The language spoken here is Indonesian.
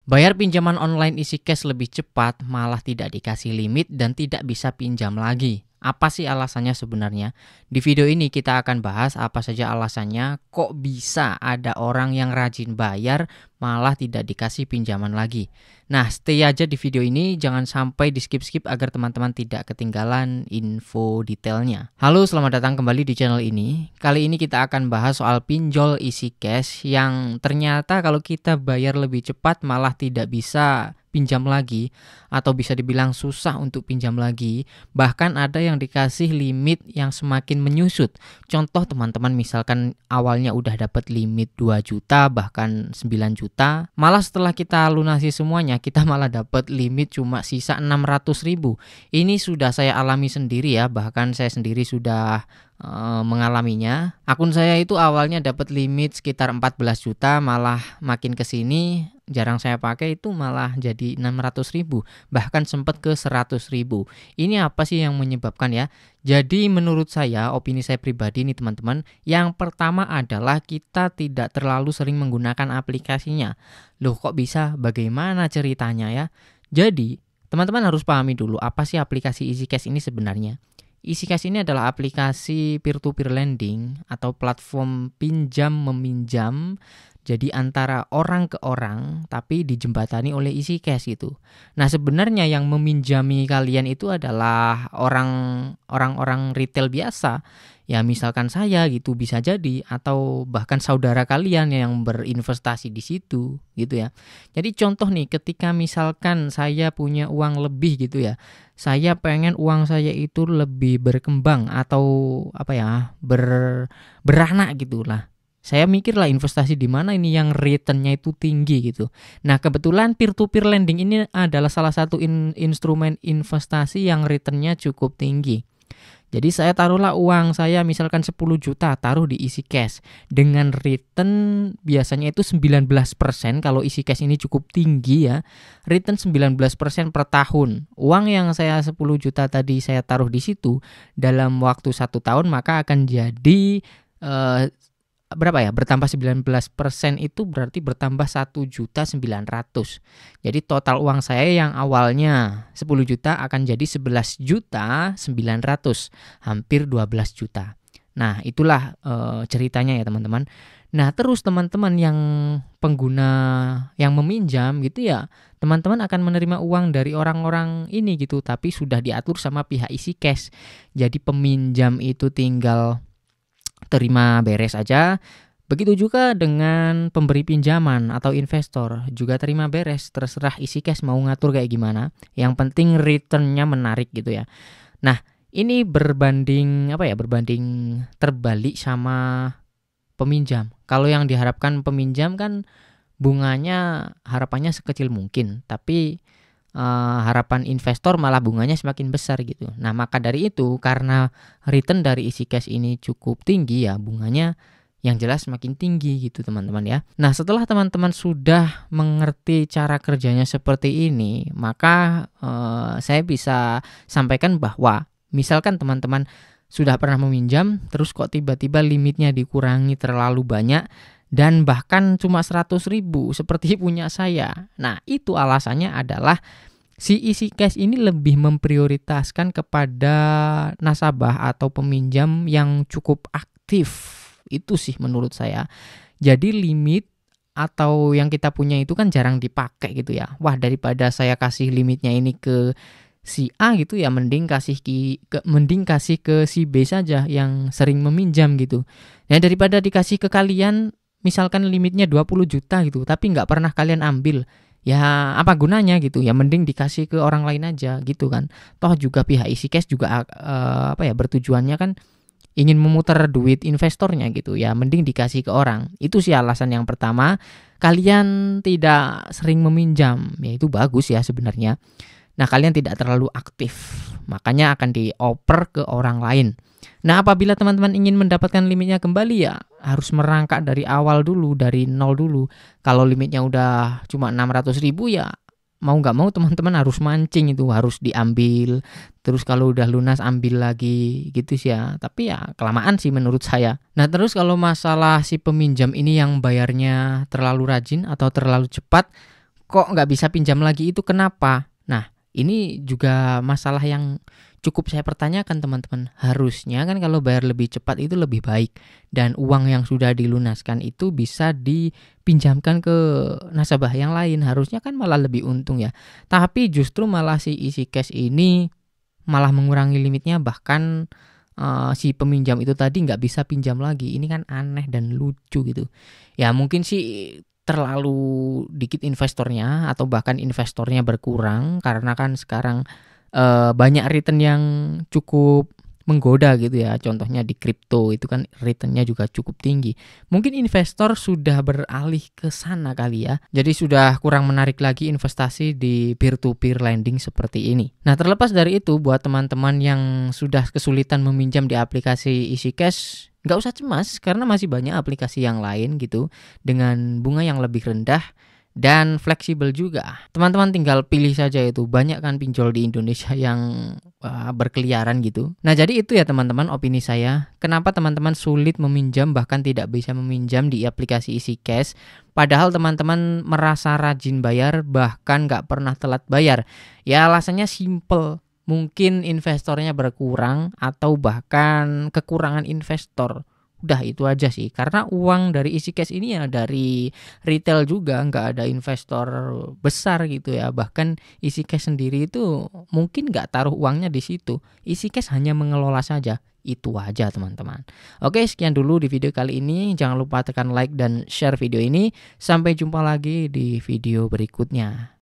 Bayar pinjaman online isi cash lebih cepat, malah tidak dikasih limit dan tidak bisa pinjam lagi. Apa sih alasannya sebenarnya? Di video ini kita akan bahas apa saja alasannya, kok bisa ada orang yang rajin bayar malah tidak dikasih pinjaman lagi. Nah, stay aja di video ini, jangan sampai di skip-skip agar teman-teman tidak ketinggalan info detailnya. Halo, selamat datang kembali di channel ini. Kali ini kita akan bahas soal pinjol isi cash yang ternyata kalau kita bayar lebih cepat malah tidak bisa pinjam lagi, atau bisa dibilang susah untuk pinjam lagi. Bahkan ada yang dikasih limit yang semakin menyusut. Contoh teman-teman misalkan awalnya udah dapat limit 2 juta bahkan 9 juta, malah setelah kita lunasi semuanya kita malah dapat limit cuma sisa 600.000. Ini sudah saya alami sendiri ya, bahkan saya sendiri sudah mengalaminya. Akun saya itu awalnya dapat limit sekitar 14 juta, malah makin kesini jarang saya pakai itu malah jadi 600.000, bahkan sempat ke 100.000. Ini apa sih yang menyebabkan ya? Jadi menurut saya, opini saya pribadi nih teman-teman, yang pertama adalah kita tidak terlalu sering menggunakan aplikasinya. Loh kok bisa? Bagaimana ceritanya ya? Jadi teman-teman harus pahami dulu apa sih aplikasi EasyCash ini sebenarnya. EasyCash ini adalah aplikasi peer-to-peer lending atau platform pinjam meminjam, jadi antara orang ke orang tapi dijembatani oleh EasyCash gitu. Nah, sebenarnya yang meminjami kalian itu adalah orang-orang retail biasa. Ya misalkan saya gitu bisa jadi, atau bahkan saudara kalian yang berinvestasi di situ gitu ya. Jadi contoh nih, ketika misalkan saya punya uang lebih gitu ya, saya pengen uang saya itu lebih berkembang atau beranak gitulah. Saya mikirlah investasi di mana ini yang returnnya itu tinggi gitu. Nah, kebetulan peer-to-peer lending ini adalah salah satu instrumen investasi yang returnnya cukup tinggi. Jadi saya taruhlah uang saya misalkan 10 juta taruh di EasyCash dengan return biasanya itu 19% kalau EasyCash ini cukup tinggi ya. Return 19% per tahun. Uang yang saya 10 juta tadi saya taruh di situ dalam waktu 1 tahun maka akan jadi bertambah 19% itu berarti bertambah 1.900.000. Jadi total uang saya yang awalnya 10 juta akan jadi 11.900.000, hampir 12 juta. Nah, itulah ceritanya ya teman-teman. Nah, terus teman-teman yang pengguna yang meminjam gitu ya, teman-teman akan menerima uang dari orang-orang ini gitu, tapi sudah diatur sama pihak EasyCash. Jadi peminjam itu tinggal terima beres aja. Begitu juga dengan pemberi pinjaman atau investor juga terima beres, terserah EasyCash mau ngatur kayak gimana. Yang penting returnnya menarik gitu ya. Nah, ini berbanding terbalik sama peminjam. Kalau yang diharapkan peminjam kan bunganya harapannya sekecil mungkin, tapi harapan investor malah bunganya semakin besar gitu. Nah, maka dari itu karena return dari EasyCash ini cukup tinggi ya, bunganya yang jelas semakin tinggi gitu teman-teman ya. Nah, setelah teman-teman sudah mengerti cara kerjanya seperti ini, maka saya bisa sampaikan bahwa misalkan teman-teman sudah pernah meminjam terus kok tiba-tiba limitnya dikurangi terlalu banyak dan bahkan cuma 100.000 seperti punya saya. Nah, itu alasannya adalah si EasyCash ini lebih memprioritaskan kepada nasabah atau peminjam yang cukup aktif. Itu sih menurut saya. Jadi limit atau yang kita punya itu kan jarang dipakai gitu ya. Wah, daripada saya kasih limitnya ini ke si A gitu ya, mending kasih ke si B saja yang sering meminjam gitu. Ya, daripada dikasih ke kalian misalkan limitnya 20 juta gitu, tapi nggak pernah kalian ambil, ya apa gunanya gitu, ya mending dikasih ke orang lain aja gitu kan. Toh juga pihak EasyCash juga bertujuannya kan ingin memutar duit investornya gitu, ya mending dikasih ke orang. Itu sih alasan yang pertama. Kalian tidak sering meminjam, ya itu bagus ya sebenarnya. Nah, kalian tidak terlalu aktif, makanya akan dioper ke orang lain. Nah, apabila teman-teman ingin mendapatkan limitnya kembali ya harus merangkak dari awal dulu, dari nol dulu. Kalau limitnya udah cuma 600.000 ya mau nggak mau teman-teman harus mancing, itu harus diambil. Terus kalau udah lunas ambil lagi gitu sih ya. Tapi ya kelamaan sih menurut saya. Nah, terus kalau masalah si peminjam ini yang bayarnya terlalu rajin atau terlalu cepat, kok nggak bisa pinjam lagi itu kenapa? Nah, ini juga masalah yang cukup saya pertanyakan teman-teman. Harusnya kan kalau bayar lebih cepat itu lebih baik. Dan uang yang sudah dilunaskan itu bisa dipinjamkan ke nasabah yang lain. Harusnya kan malah lebih untung ya. Tapi justru malah si Easy Cash ini malah mengurangi limitnya, bahkan si peminjam itu tadi nggak bisa pinjam lagi. Ini kan aneh dan lucu gitu. Ya mungkin sih terlalu dikit investornya atau bahkan investornya berkurang karena kan sekarang banyak return yang cukup menggoda gitu ya. Contohnya di kripto itu kan returnnya juga cukup tinggi. Mungkin investor sudah beralih ke sana kali ya. Jadi sudah kurang menarik lagi investasi di peer-to-peer lending seperti ini. Nah, terlepas dari itu, buat teman-teman yang sudah kesulitan meminjam di aplikasi Easy Cash, nggak usah cemas karena masih banyak aplikasi yang lain gitu dengan bunga yang lebih rendah dan fleksibel juga. Teman-teman tinggal pilih saja itu. Banyak kan pinjol di Indonesia yang berkeliaran gitu. Nah, jadi itu ya teman-teman opini saya. Kenapa teman-teman sulit meminjam bahkan tidak bisa meminjam di aplikasi Easy Cash. Padahal teman-teman merasa rajin bayar bahkan nggak pernah telat bayar. Ya alasannya simple. Mungkin investornya berkurang atau bahkan kekurangan investor. Udah itu aja sih, karena uang dari Easy Cash ini ya dari retail juga, nggak ada investor besar gitu ya. Bahkan Easy Cash sendiri itu mungkin nggak taruh uangnya di situ. Easy Cash hanya mengelola saja. Itu aja teman-teman. Oke, sekian dulu di video kali ini. Jangan lupa tekan like dan share video ini. Sampai jumpa lagi di video berikutnya.